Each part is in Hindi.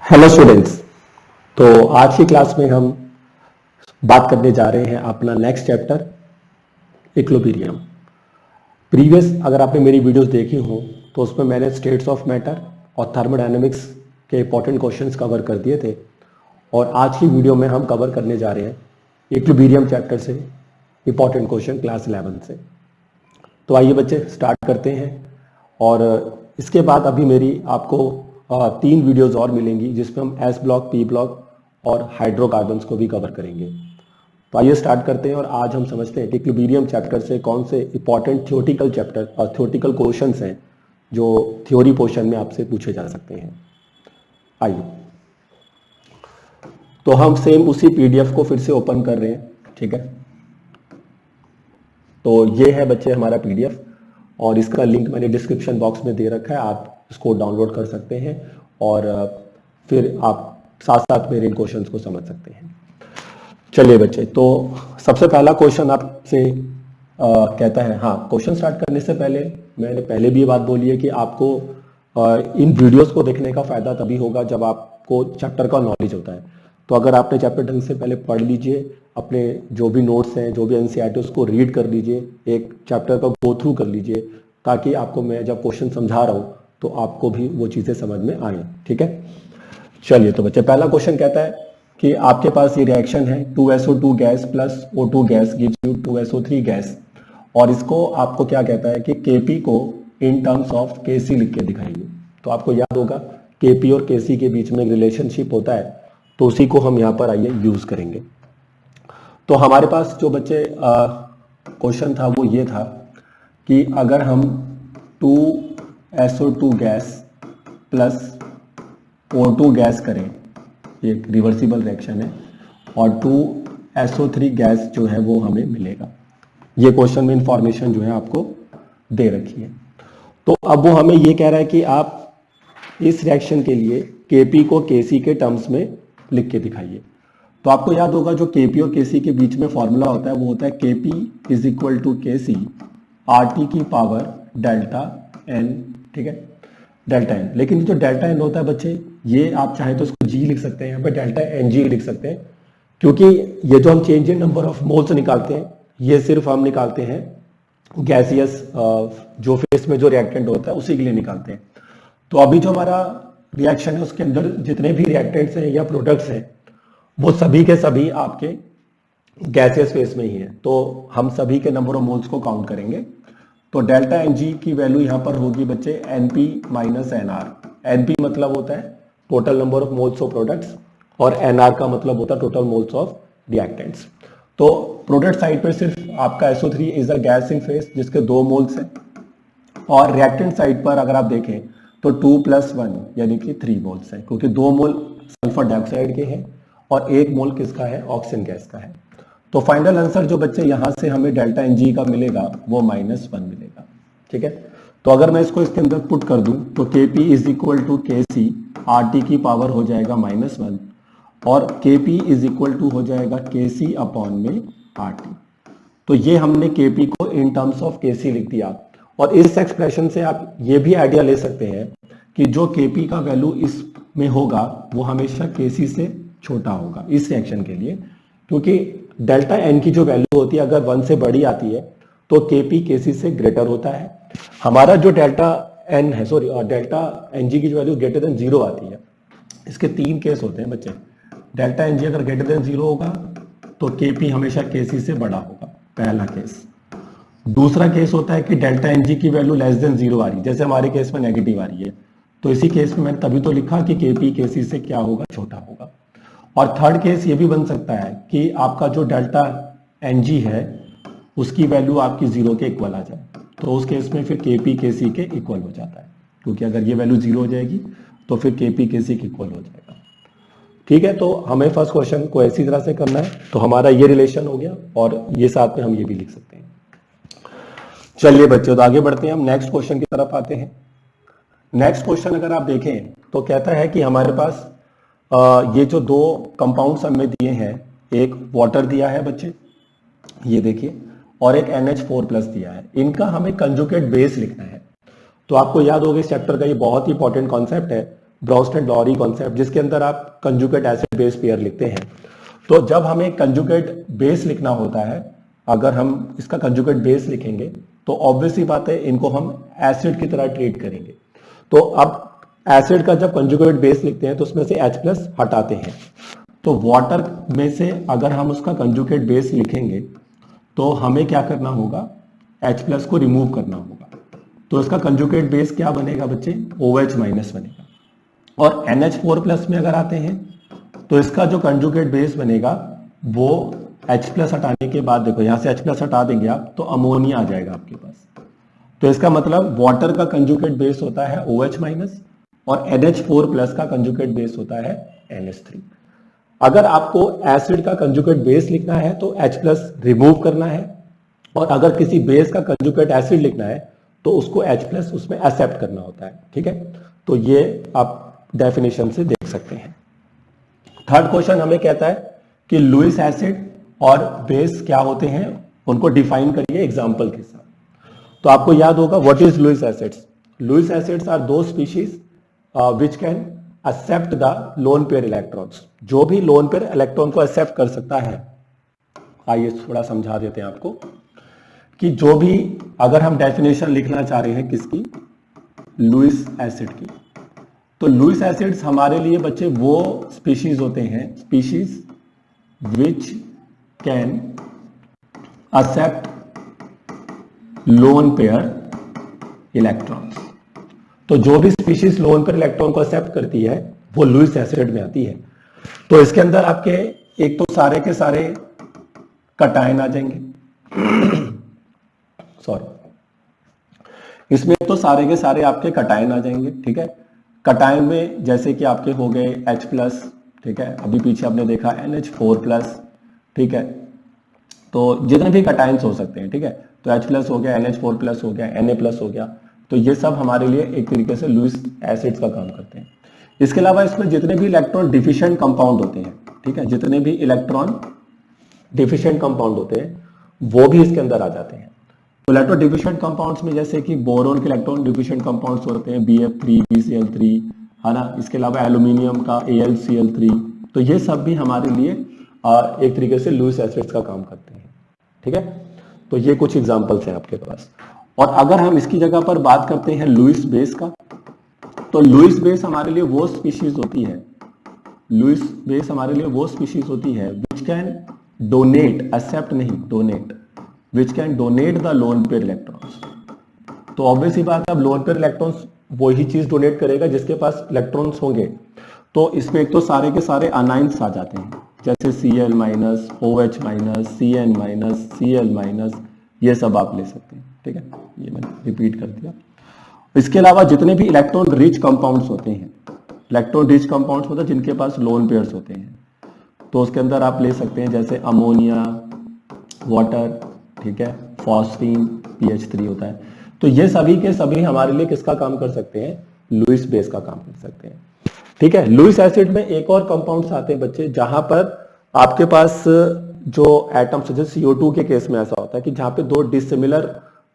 Hello students. तो आज की क्लास में हम बात करने जा रहे हैं अपना नेक्स्ट चैप्टर इक्विलिब्रियम। प्रीवियस अगर आपने मेरी वीडियोस देखी हो तो उसमें मैंने स्टेट्स ऑफ मैटर और थर्मोडायनेमिक्स के इंपॉर्टेंट क्वेश्चंस कवर कर दिए थे और आज की वीडियो में हम कवर करने जा रहे हैं इक्विलिब्रियम चैप्टर से इंपॉर्टेंट क्वेश्चन क्लास 11 से। तो आइए बच्चे स्टार्ट करते हैं। और इसके बाद अभी मेरी आपको 3 वीडियोस और मिलेंगी जिसमें हम एस ब्लॉक, पी ब्लॉक और हाइड्रोकार्बन्स को भी कवर करेंगे। तो आइए स्टार्ट करते हैं और आज हम समझते हैं कि इक्विलिब्रियम चैप्टर से कौन से इंपॉर्टेंट थ्योरेटिकल चैप्टर और थ्योरेटिकल क्वेश्चंस हैं जो थ्योरी पोर्शन में आपसे पूछे जा सकते हैं। आइए, तो हम सेम उसी पीडीएफ को फिर से ओपन कर रहे हैं, ठीक है। तो ये है बच्चे हमारा पीडीएफ और इसका लिंक मैंने डिस्क्रिप्शन बॉक्स में दे रखा है, आप इसको डाउनलोड कर सकते हैं और फिर आप साथ साथ मेरे इन क्वेश्चंस को समझ सकते हैं। चलिए बच्चे, तो सबसे पहला क्वेश्चन आपसे कहता है, हाँ, क्वेश्चन स्टार्ट करने से पहले मैंने पहले भी ये बात बोली है कि आपको इन वीडियोस को देखने का फायदा तभी होगा जब आपको चैप्टर का नॉलेज होता है। तो अगर आपने चैप्टर ढंग से पहले पढ़ लीजिए, अपने जो भी नोट्स हैं, जो भी एनसीईआरटी उसको रीड कर लीजिए, एक चैप्टर का गो थ्रू कर लीजिए ताकि आपको मैं जब क्वेश्चन समझा रहा हूँ तो आपको भी वो चीज़ें समझ में आए, ठीक है। चलिए, तो बच्चे पहला क्वेश्चन कहता है कि आपके पास ये रिएक्शन है 2SO2 gas plus O2 gas gives you 2SO3 gas, और इसको आपको क्या कहता है कि Kp को इन टर्म्स ऑफ Kc लिख के दिखाइए। तो आपको याद होगा Kp और Kc के बीच में एक रिलेशनशिप होता है, तो उसी को हम यहाँ पर आइए यूज करेंगे। तो हमारे पास जो बच्चे क्वेश्चन था वो ये था कि अगर हम 2SO2 gas plus O2 gas करें, ये एक रिवर्सिबल रिएक्शन है, और 2SO3 गैस जो है वो हमें मिलेगा। ये क्वेश्चन में इंफॉर्मेशन जो है आपको दे रखी है। तो अब वो हमें ये कह रहा है कि आप इस रिएक्शन के लिए Kp को Kc के टर्म्स में लिख के दिखाइए। तो आपको याद होगा जो Kp और Kc के बीच में फॉर्मूला होता है वो होता है Kp is equal to Kc RT की पावर डेल्टा N, ठीक है, डेल्टा N। लेकिन जो डेल्टा N होता है बच्चे, ये आप चाहे तो इसको G लिख सकते हैं, यहाँ पे डेल्टा NG लिख सकते हैं, क्योंकि ये जो हम change in number of moles निकालते हैं ये सिर्फ हम निकालते हैं गैसियस जो फेस में जो रिएक्टेंट होता है उसी के लिए निकालते हैं। तो अभी जो हमारा रिएक्शन है उसके अंदर जितने भी रिएक्टेंट्स हैं या प्रोडक्ट्स हैं वो सभी के सभी आपके गैसियस फेस में ही है। तो हम सभी के नंबर ऑफ मोल्स को काउंट करेंगे। तो डेल्टा Ng की वैल्यू यहाँ पर होगी बच्चे Np माइनस Nr। Np मतलब होता है total number of moles of products और Nr का मतलब होता है टोटल मोल्स ऑफ रिएक्टेंट्स। तो प्रोडक्ट साइड पर सिर्फ आपका SO3 is a gas in face जिसके 2 मोल्स हैं, और रिएक्टेंट साइड पर अगर आप देखें तो 2 + 1 यानी कि 3 मोल्स हैं, क्योंकि 2 मोल सल्फर डाइऑक्साइड के हैं और 1 मोल किसका है, ऑक्सीजन गैस का है। तो फाइनल आंसर जो बच्चे यहाँ से हमें डेल्टा Ng का मिलेगा वो -1 मिलेगा, ठीक है। तो अगर मैं इसको इसके अंदर पुट कर दूं तो Kp is equal to Kc RT की पावर हो जाएगा -1 और Kp इज इक्वल टू हो जाएगा Kc अपॉन में RT। तो ये हमने Kp को इन टर्म्स ऑफ Kc लिख दिया, और इस एक्सप्रेशन से आप ये भी आइडिया ले सकते हैं कि जो Kp का वैल्यू इसमें होगा वो हमेशा Kc से छोटा होगा इस रिएक्शन के लिए, क्योंकि डेल्टा N की जो वैल्यू होती है अगर 1 से बड़ी आती है तो Kp Kc से ग्रेटर होता है। हमारा जो डेल्टा N है, सॉरी डेल्टा Ng की जो वैल्यू ग्रेटर देन 0 आती है, इसके 3 केस होते हैं बच्चे। डेल्टा Ng अगर ग्रेटर देन 0 होगा तो Kp हमेशा Kc से बड़ा होगा, पहला केस। दूसरा केस होता है कि डेल्टा Ng की वैल्यू लेस देन 0 आ रही है, जैसे हमारे केस में नेगेटिव आ रही है, तो इसी केस में मैंने तभी तो लिखा कि Kp Kc से क्या होगा, छोटा होगा। और थर्ड केस ये भी बन सकता है कि आपका जो डेल्टा Ng है उसकी वैल्यू आपकी 0 के इक्वल आ जाए, तो उस केस में फिर Kp Kc के इक्वल हो जाता है, क्योंकि अगर ये वैल्यू 0 हो जाएगी तो फिर Kp Kc के इक्वल हो जाएगा, ठीक है। तो हमें फर्स्ट क्वेश्चन को ऐसी तरह से करना है, तो हमारा ये रिलेशन हो गया और ये साथ में हम ये भी लिख सकते हैं। चलिए बच्चों, तो आगे बढ़ते हैं, हम नेक्स्ट क्वेश्चन की तरफ आते हैं। नेक्स्ट क्वेश्चन अगर आप देखें तो कहता है कि हमारे पास ये जो 2 कंपाउंड्स हमें दिए हैं, एक वाटर दिया है बच्चे, ये देखिए, और एक NH4+ दिया है, इनका हमें कंजुगेट बेस लिखना है। तो आपको याद होगा इस चैप्टर का ये बहुत ही इंपॉर्टेंट कॉन्सेप्ट है, ब्राउनस्टेड-लॉरी कॉन्सेप्ट, जिसके अंदर आप कंजुगेट एसिड बेस पेयर लिखते हैं। तो जब हमें कंजुगेट बेस लिखना होता है, अगर हम इसका कंजुगेट बेस लिखेंगे तो ऑब्वियस सी बात है इनको हम एसिड की तरह ट्रीट करेंगे। तो अब एसिड का जब कंजुगेट बेस लिखते हैं तो उसमें से H+ हटाते हैं। तो वाटर में से अगर हम उसका कंजुगेट बेस लिखेंगे तो हमें क्या करना होगा, H+ को रिमूव करना होगा। तो इसका कंजुगेट बेस क्या बनेगा बच्चे, OH- बनेगा। और NH4+ में अगर आते हैं तो इसका जो कंजुगेट बेस बनेगा वो H+ हटाने के बाद, देखो यहां से H+ हटा देंगे आप तो अमोनिया आ जाएगा आपके पास। तो इसका मतलब वाटर का कंजुगेट बेस होता है OH- और NH4+ का कंजुगेट बेस होता है NH3। अगर आपको एसिड का कंजुगेट बेस लिखना है तो H+ रिमूव करना है, और अगर किसी बेस का कंजुगेट एसिड लिखना है तो उसको H+ उसमें एक्सेप्ट करना होता है। ठीक है, तो ये आप डेफिनेशन से देख सकते हैं। थर्ड क्वेश्चन हमें कहता है कि लुईस एसिड और बेस क्या होते हैं, उनको डिफाइन करिए एग्जांपल के साथ। तो आपको याद होगा what is Lewis acids. Lewis acids are दो species which can accept the lone pair electrons. जो भी लोन पेयर इलेक्ट्रॉन को एक्सेप्ट कर सकता है, आइए थोड़ा समझा देते हैं आपको कि जो भी, अगर हम डेफिनेशन लिखना चाह रहे हैं किसकी, लुईस एसिड की, तो लुईस एसिड्स हमारे लिए बच्चे वो स्पीशीज होते हैं, species which can accept lone pair electrons. तो जो भी स्पीशीज लोन पेयर इलेक्ट्रॉन को एक्सेप्ट करती है वो लुईस एसिड में आती है। तो इसके अंदर आपके एक तो सारे के सारे कटायन आ जाएंगे सॉरी, इसमें तो सारे के सारे आपके कटायन आ जाएंगे। ठीक है, कटायन में जैसे कि आपके हो गए H+, ठीक है, अभी पीछे आपने देखा NH4+, ठीक है, तो जितने भी कटायंस हो सकते हैं, ठीक है, तो H+ हो गया, NH4+ हो गया, Na+ हो गया, तो ये सब हमारे लिए एक तरीके से लुईस एसिड्स का काम करते हैं। इसके अलावा इसमें जितने भी इलेक्ट्रॉन डिफिशिएंट कंपाउंड होते हैं, ठीक है, जितने भी इलेक्ट्रॉन डिफिशिएंट कंपाउंड होते हैं वो भी इसके अंदर आ जाते हैं। तो इलेक्ट्रॉन डिफिशिएंट कंपाउंड्स में जैसे कि बोरोन के इलेक्ट्रॉन डिफिशिएंट कंपाउंड्स होते हैं BF3, BCl3, है ना, इसके अलावा एल्यूमिनियम का AlCl3, तो ये सब भी हमारे लिए एक तरीके से लुईस एसिड्स का काम करते हैं। ठीक है, तो ये कुछ एग्जांपल्स हैं आपके पास। और अगर हम इसकी जगह पर बात करते हैं लुईस बेस का, तो लुईस बेस हमारे लिए वो स्पीशीज होती है, लुईस बेस हमारे लिए वो स्पीशीज होती है विच कैन डोनेट, एक्सेप्ट नहीं, donate, which can donate the lone pair electrons. तो ऑब्वियस ही बात है, अब लोन पेयर इलेक्ट्रॉन्स वही चीज डोनेट करेगा जिसके पास इलेक्ट्रॉन्स होंगे। तो इसमें एक तो सारे के सारे अनाइंस आ जाते हैं, जैसे Cl-, OH-, Cn-, Cl-, ये सब आप ले सकते हैं। ठीक है, ये मैंने रिपीट कर दिया। इसके अलावा जितने भी इलेक्ट्रॉन रिच कंपाउंड्स होते हैं, इलेक्ट्रॉन रिच कंपाउंड्स होते हैं जिनके पास लोन पेयर्स होते हैं, तो उसके अंदर आप ले सकते हैं जैसे अमोनिया, वाटर, ठीक है, फॉस्फीन, PH3 होता है। तो ये सभी के सभी हमारे लिए किसका काम कर सकते हैं, लुईस बेस का काम कर सकते हैं। ठीक है, लुईस एसिड में एक और कंपाउंड्स आते हैं बच्चे, जहां पर आपके पास जो एटम्स, जैसे CO2 के केस में ऐसा होता है कि जहां पे दो डिसिमिलर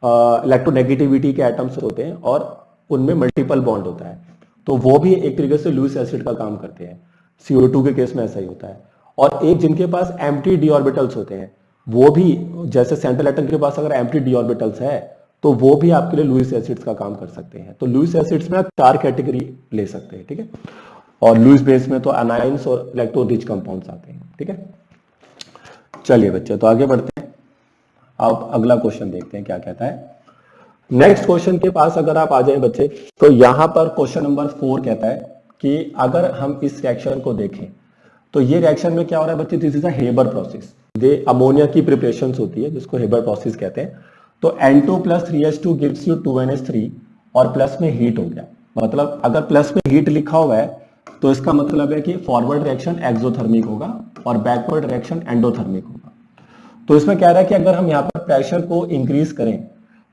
इलेक्ट्रोनेगेटिविटी के एटम्स होते हैं और उनमें मल्टीपल बॉन्ड होता है, तो वो भी एक तरीके से लुईस एसिड का काम करते हैं। CO2 के केस में ऐसा ही होता है। और एक जिनके पास एम्प्टी डी ऑर्बिटल्स होते हैं, वो भी, जैसे सेंट्रल एटम के पास अगर एम्प्टी डी ऑर्बिटल्स है तो वो भी आपके लिए लुईस एसिड्स का काम कर सकते हैं। तो लुईस एसिड्स में आप 4 कैटेगरी ले सकते हैं। ठीक है, और लुईस बेस में तो अनाइंस और इलेक्ट्रो रिच कंपाउंड्स आते हैं। ठीक है, चलिए बच्चे तो आगे बढ़ते हैं। अब अगला क्वेश्चन देखते हैं क्या कहता है। नेक्स्ट क्वेश्चन के पास अगर आप आ जाए बच्चे, तो यहां पर क्वेश्चन नंबर 4 कहता है कि अगर हम इस रिएक्शन को देखें तो ये रिएक्शन में क्या हो रहा है बच्चे, this is a Haber process. ये अमोनिया की प्रिपरेशन होती है जिसको हेबर प्रोसेस कहते हैं। तो N2 + 3H2 gives you 2NH3 और प्लस में हीट हो गया। मतलब अगर प्लस में हीट लिखा हुआ है तो इसका मतलब है कि फॉरवर्ड रिएक्शन एक्सोथर्मिक होगा और बैकवर्ड रिएक्शन एंडोथर्मिक होगा। तो इसमें कह रहा है कि अगर हम यहाँ पर प्रेशर को इंक्रीज करें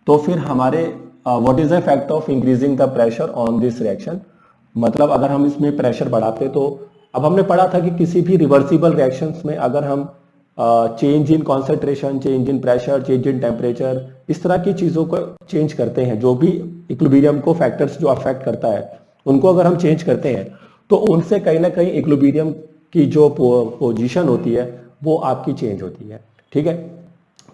तो फिर हमारे what is the effect of increasing the pressure on this reaction. मतलब अगर हम इसमें प्रेशर बढ़ाते, तो अब हमने पढ़ा था कि किसी भी रिवर्सिबल रिएक्शंस में अगर हम change in concentration, change in pressure, change in temperature, इस तरह की चीजों को चेंज करते हैं, जो भी इक्विलिब्रियम को फैक्टर्स जो अफेक्ट करता है उनको अगर हम चेंज करते हैं तो उनसे कहीं ना कहीं इक्विलिब्रियम की जो पोजीशन होती है वो आपकी चेंज होती है, ठीक है।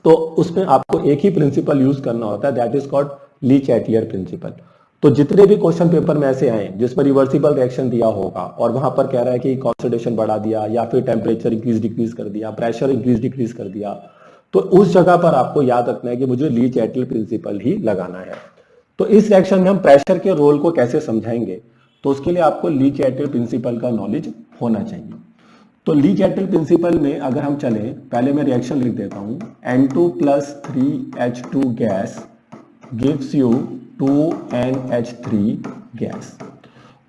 तो उसमें आपको एक ही प्रिंसिपल यूज करना होता है, that is called Lee Chatelier principal. तो जितने भी क्वेश्चन पेपर में ऐसे आए जिसमें रिवर्सिबल रिएक्शन दिया होगा और वहां पर कह रहा है कि कॉन्सेंट्रेशन बढ़ा दिया या फिर टेम्परेचर इंक्रीज डिक्रीज कर दिया, प्रेशर इंक्रीज डिक्रीज कर दिया, तो उस जगह पर आपको याद रखना है कि मुझे ली चैटलियर प्रिंसिपल ही लगाना है। तो इस रिएक्शन में हम प्रेशर के रोल को कैसे समझाएंगे, तो उसके लिए आपको ली चैटलियर प्रिंसिपल का नॉलेज होना चाहिए। तो ली चैटलियर प्रिंसिपल में अगर हम चले, पहले मैं रिएक्शन लिख देता हूं, N2 + 3H2 gas gives you 2NH3 gas.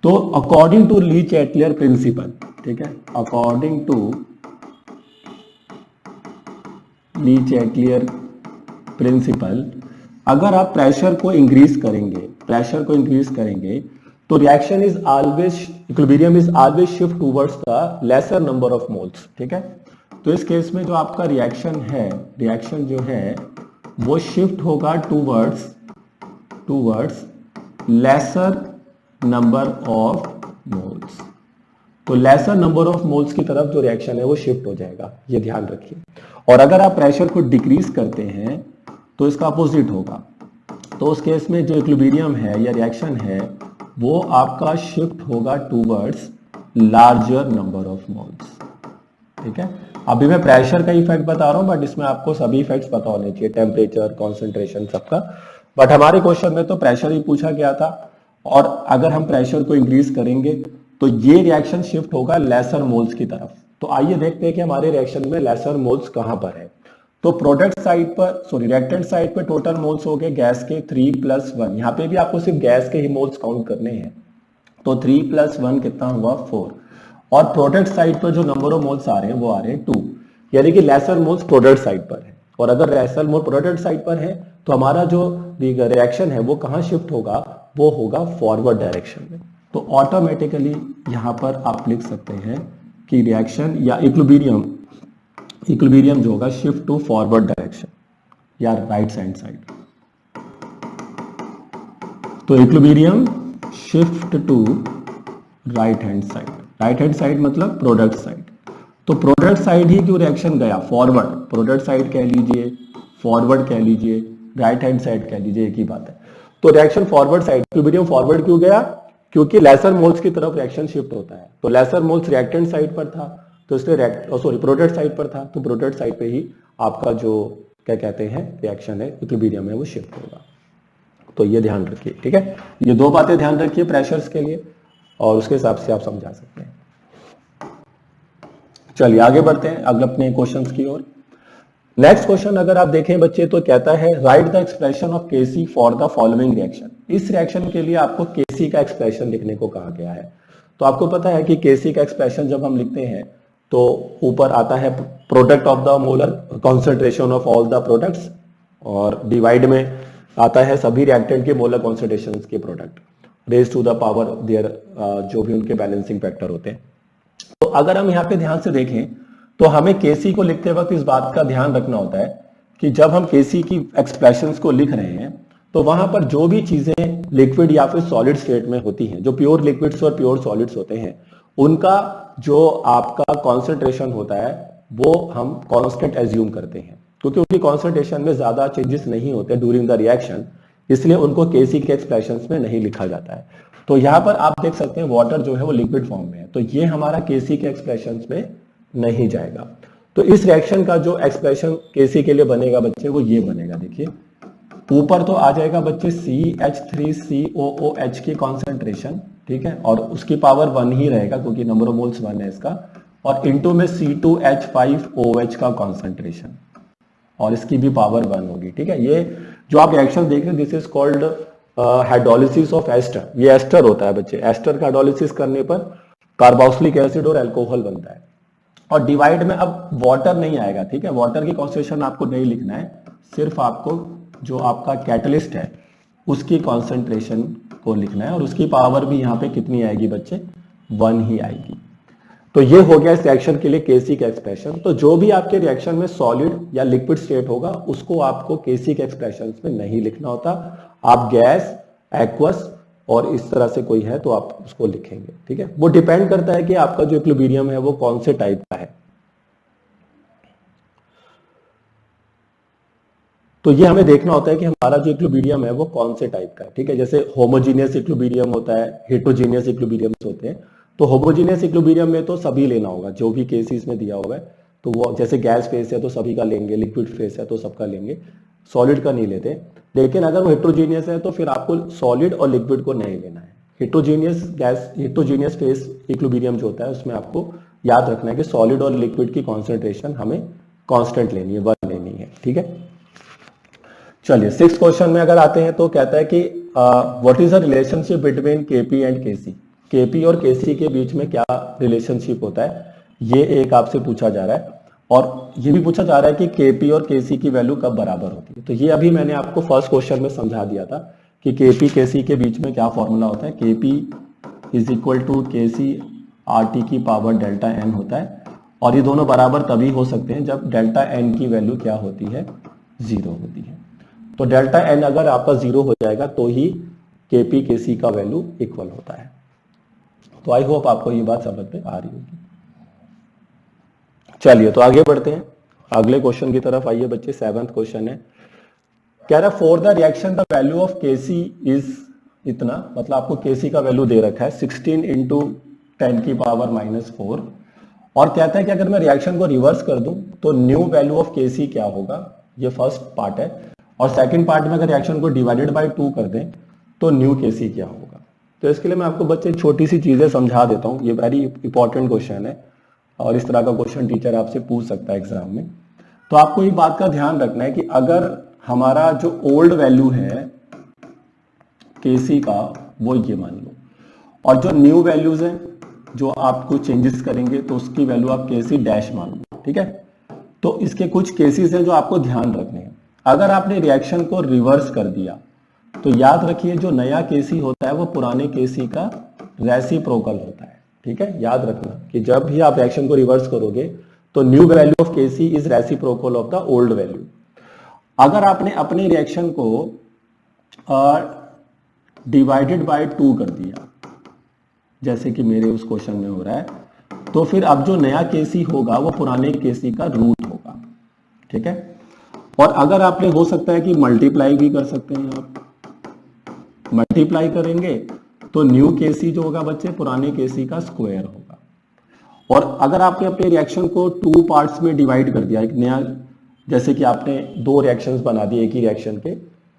तो according to Le Chatelier principle, ठीक है, according to Le Chatelier principle, अगर आप प्रेशर को इंक्रीज करेंगे तो reaction is always, equilibrium is always shift towards the lesser number of moles, ठीक है। तो इस केस में जो आपका रिएक्शन जो है वो शिफ्ट होगा towards laser number of moles. तो लेसर नंबर ऑफ मोल्स की तरफ जो रिएक्शन है वो शिफ्ट हो जाएगा, ये ध्यान रखिए। और अगर आप प्रेशर को डिक्रीज करते हैं तो इसका अपोजिट होगा। तो उस केस में जो इक्विलिब्रियम है या रिएक्शन है वो आपका शिफ्ट होगा towards larger number of moles, ठीक है। अभी मैं प्रेशर का इफेक्ट बता रहा हूं, बट इसमें आपको सभी इफेक्ट्स पता होने चाहिए, टेम्परेचर, कॉन्सेंट्रेशन, सबका। बट हमारे क्वेश्चन में तो प्रेशर ही पूछा गया था, और अगर हम प्रेशर को इंक्रीज करेंगे तो ये रिएक्शन शिफ्ट होगा लेसर मोल्स की तरफ। तो आइए देखते हैं कि हमारे रिएक्शन में लेसर मोल्स कहां पर है। तो प्रोडक्ट साइड पर, रिएक्टेंट साइड पर टोटल मोल्स हो गए गैस के 3 + 1। यहाँ पे भी आपको सिर्फ गैस के ही मोल्स काउंट करने हैं। तो 3 + 1 कितना हुआ, 4। और प्रोडक्ट साइड पर जो नंबर ऑफ मोल्स आ रहे हैं वो आ रहे हैं 2, यानी कि लेसर मोल्स प्रोडक्ट साइड पर है। और अगर लेसर मोल प्रोडक्ट साइड पर है तो हमारा जो रिएक्शन है वो कहाँ शिफ्ट होगा, वो होगा फॉरवर्ड डायरेक्शन में। तो ऑटोमेटिकली यहां पर आप लिख सकते हैं कि रिएक्शन या इक्विलिब्रियम जो होगा शिफ्ट टू फॉरवर्ड डायरेक्शन या राइट हैंड साइड। तो equilibrium shift to right hand side मतलब प्रोडक्ट साइड। तो प्रोडक्ट साइड ही क्यों रिएक्शन गया फॉरवर्ड, प्रोडक्ट साइड कह लीजिए, फॉरवर्ड कह लीजिए, राइट हैंड साइड कह लीजिए, एक ही बात है। तो reaction forward side, equilibrium forward क्यों गया, क्योंकि लेसर मोल्स की तरफ रिएक्शन शिफ्ट होता है। तो लेसर मोल्स रिएक्टेंट साइड पर था, तो इसलिए प्रोडक्ट साइड पर था, तो प्रोडक्ट साइड पे ही आपका जो क्या कहते हैं रिएक्शन है, इक्विलिब्रियम है, वो शिफ्ट होगा। तो ये ध्यान रखिए, ठीक है। ये दो बातें ध्यान रखिए प्रेशर्स के लिए, और उसके हिसाब से आप समझा सकते हैं। चलिए आगे बढ़ते हैं अगले अपने क्वेश्चंस की ओर। नेक्स्ट क्वेश्चन अगर आप देखें बच्चे तो कहता है right the expression of Kc for the following reaction. इस रिएक्शन के लिए आपको केसी का एक्सप्रेशन लिखने को कहा गया है। तो आपको पता है कि केसी का एक्सप्रेशन जब हम लिखते हैं तो ऊपर आता है product of the molar concentration of all the products, और डिवाइड में आता है सभी रिएक्टेंट के मोलर कॉन्सेंट्रेशंस के product raise to the power their, जो भी उनके बैलेंसिंग फैक्टर होते हैं। तो अगर हम यहाँ पे ध्यान से देखें तो हमें केसी को लिखते वक्त इस बात का ध्यान रखना होता है कि जब हम केसी की एक्सप्रेशंस को लिख रहे हैं तो वहां पर जो भी चीजें लिक्विड या फिर सॉलिड स्टेट में होती हैं, जो प्योर लिक्विड्स और प्योर सॉलिड्स होते हैं, उनका जो आपका कॉन्सेंट्रेशन होता है वो हम कांस्टेंट एज्यूम करते हैं, क्योंकि उनकी कॉन्सेंट्रेशन में ज्यादा चेंजेस नहीं होते ड्यूरिंग द रिएक्शन, इसलिए उनको केसी के एक्सप्रेशंस में नहीं लिखा जाता है। तो यहाँ पर आप देख सकते हैं वाटर जो है वो लिक्विड फॉर्म में है, तो ये हमारा केसी के एक्सप्रेशंस में नहीं जाएगा। तो इस रिएक्शन का जो एक्सप्रेशन केसी के लिए बनेगा बच्चे वो ये बनेगा, देखिए ऊपर तो आ जाएगा बच्चे CH3COOH की कॉन्सेंट्रेशन, ठीक है, और उसकी पावर 1 ही रहेगा क्योंकि नंबर ऑफ मोल्स 1 है इसका, और इनटू में C2H5OH का कॉन्सेंट्रेशन, और इसकी भी पावर 1 होगी, ठीक है। ये जो आप रिएक्शन देख रहे हैं this is called hydrolysis of ester. ये एस्टर होता है बच्चे, एस्टर का हाइड्रोलिसिस करने पर कार्बोक्सिलिक एसिड और अल्कोहल बनता है। और डिवाइड में अब वाटर नहीं आएगा, ठीक है, वाटर की कॉन्सेंट्रेशन आपको नहीं लिखना है, सिर्फ आपको जो आपका कैटलिस्ट है उसकी कॉन्सेंट्रेशन को लिखना है, और उसकी पावर भी यहाँ पे कितनी आएगी बच्चे, 1 ही आएगी। तो ये हो गया इस रिएक्शन के लिए केसी का एक्सप्रेशन। तो जो भी आपके रिएक्शन में सॉलिड या लिक्विड स्टेट होगा उसको आपको केसी के एक्सप्रेशन में नहीं लिखना होता, आप गैस, एक्वस और इस तरह से कोई है तो आप उसको लिखेंगे, ठीक है। वो डिपेंड करता है कि आपका जो इक्विलिब्रियम है वो कौन से टाइप का है। तो ये हमें देखना होता है कि हमारा जो इक्विलिब्रियम है वो कौन से टाइप का है, ठीक है। जैसे होमोजीनियस इक्विलिब्रियम होता है, हेटेरोजीनियस इक्विलिब्रियम्स होते हैं। तो होमोजीनियस इक्विलिब्रियम में तो सभी लेना होगा, जो भी केसेस में दिया हुआ है। तो वो जैसे गैस फेस है तो सभी का लेंगे, लिक्विड फेस है तो सबका लेंगे, सॉलिड का नहीं लेते। लेकिन अगर वो हेटेरोजीनियस है तो फिर आपको सॉलिड और लिक्विड को नहीं लेना है। हेटेरोजीनियस फेस इक्विलिब्रियम जो होता है उसमें आपको याद रखना है कि सॉलिड और लिक्विड की कॉन्सेंट्रेशन हमें कांस्टेंट लेनी है, 1 लेनी है, ठीक है। चलिए 6th क्वेश्चन में अगर आते हैं तो कहता है कि what is the relationship between KP and KC. KP और केसी के बीच में क्या रिलेशनशिप होता है, ये एक आपसे पूछा जा रहा है। और ये भी पूछा जा रहा है कि केपी और केसी की वैल्यू कब बराबर होती है। तो ये अभी मैंने आपको फर्स्ट क्वेश्चन में समझा दिया था कि केपी केसी के बीच में क्या फॉर्मूला होता है। Kp is equal to Kc R T की पावर डेल्टा एन होता है। और ये दोनों बराबर तभी हो सकते हैं जब डेल्टा एन की वैल्यू क्या होती है, 0 होती है। तो डेल्टा एन अगर आपका 0 हो जाएगा तो ही केपी केसी का वैल्यू इक्वल होता है। तो आई होप आपको ये बात समझ में आ रही होगी। चलिए तो आगे बढ़ते हैं, अगले क्वेश्चन की तरफ आइए बच्चे। 7th क्वेश्चन है, कह रहा for the reaction the value of Kc is इतना, मतलब आपको केसी का वैल्यू दे रखा है 16 इंटू 10 की पावर -4। और कहता है कि अगर मैं रिएक्शन को रिवर्स कर दूं तो न्यू वैल्यू ऑफ केसी क्या होगा। ये फर्स्ट पार्ट है। और सेकंड पार्ट में अगर रिएक्शन को डिवाइडेड बाय 2 कर दें तो न्यू केसी क्या होगा। तो इसके लिए मैं आपको बच्चे छोटी सी चीजें समझा देता हूं। ये वेरी इंपॉर्टेंट क्वेश्चन है और इस तरह का क्वेश्चन टीचर आपसे पूछ सकता है एग्जाम में। तो आपको ये बात का ध्यान रखना है कि अगर हमारा जो ओल्ड वैल्यू है केसी का वो ये मान लो, और जो न्यू वैल्यूज हैं जो आपको चेंजेस करेंगे तो उसकी वैल्यू आप केसी डैश मान लो, ठीक है। तो इसके कुछ केसेस हैं जो आपको ध्यान रखने हैं। अगर आपने रिएक्शन को रिवर्स कर दिया तो याद रखिए जो नया केसी होता है वो पुराने केसी का रेसिप्रोकल होता है, ठीक है। याद रखना कि जब भी आप रिएक्शन को रिवर्स करोगे तो new value of Kc is reciprocal of the old value. अगर आपने अपने रिएक्शन को डिवाइडेड बाय 2 कर दिया, जैसे कि मेरे उस क्वेश्चन में हो रहा है, तो फिर अब जो नया केसी होगा वो पुराने केसी का रूट होगा, ठीक है। और अगर आपने हो सकता है कि मल्टीप्लाई भी कर सकते हैं, आप मल्टीप्लाई करेंगे तो न्यू केसी जो होगा बच्चे पुराने केसी का स्क्वायर होगा। और अगर आपने अपने रिएक्शन को 2 पार्ट्स में डिवाइड कर दिया, एक नया, जैसे कि आपने 2 रिएक्शंस बना दिए एक ही रिएक्शन के,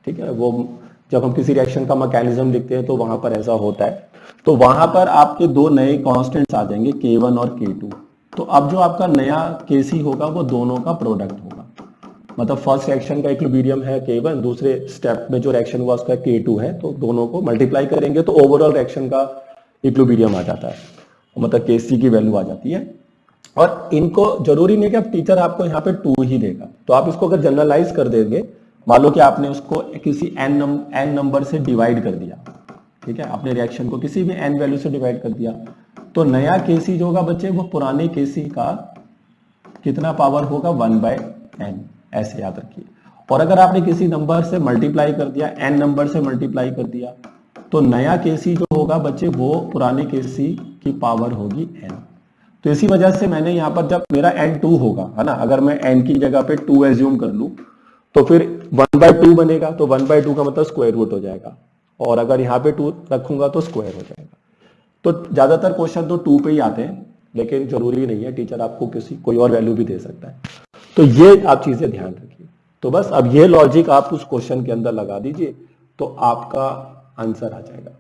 ठीक है। वो जब हम किसी रिएक्शन का मैकेनिज्म लिखते हैं तो वहां पर ऐसा होता है। तो वहां पर आपके 2 नए कांस्टेंट्स आ जाएंगे K1 और K2। तो अब जो आपका नया केसी होगा वो दोनों का प्रोडक्ट होगा। मतलब फर्स्ट रिएक्शन का इक्विलिब्रियम है K1, दूसरे स्टेप में जो रिएक्शन हुआ उसका K2 है, तो दोनों को मल्टीप्लाई करेंगे तो ओवरऑल रिएक्शन का इक्विलिब्रियम आ जाता है, मतलब केसी की वैल्यू आ जाती है। और इनको जरूरी नहीं कि अब टीचर आपको यहाँ पे 2 ही देगा, तो आप इसको अगर जनरलाइज कर देंगे, मान लो कि आपने उसको किसी n नंबर से डिवाइड कर दिया, ठीक है, अपने रिएक्शन को किसी भी n वैल्यू से डिवाइड कर दिया, तो नया केसी जो होगा बच्चे वो पुराने केसी का कितना पावर होगा, 1/n, ऐसे याद रखिए। और अगर आपने किसी नंबर से मल्टीप्लाई कर दिया, n नंबर से मल्टीप्लाई कर दिया, तो नया केसी जो होगा बच्चे वो पुराने केसी की पावर होगी n। तो इसी वजह से मैंने यहाँ पर जब मेरा n 2 होगा, है ना, अगर मैं n की जगह पे 2 एज्यूम कर लूं तो फिर 1/2 बनेगा, तो 1/2 का मतलब स्क्वायर रूट हो जाएगा। और अगर यहाँ पे 2 रखूंगा तो स्क्वायर हो जाएगा। तो ज्यादातर क्वेश्चन तो 2 पे ही आते हैं, लेकिन जरूरी नहीं है, टीचर आपको कोई और वैल्यू भी दे सकता है। तो ये आप चीजें ध्यान रखिए। तो बस अब ये लॉजिक आप उस क्वेश्चन के अंदर लगा दीजिए तो आपका आंसर आ जाएगा।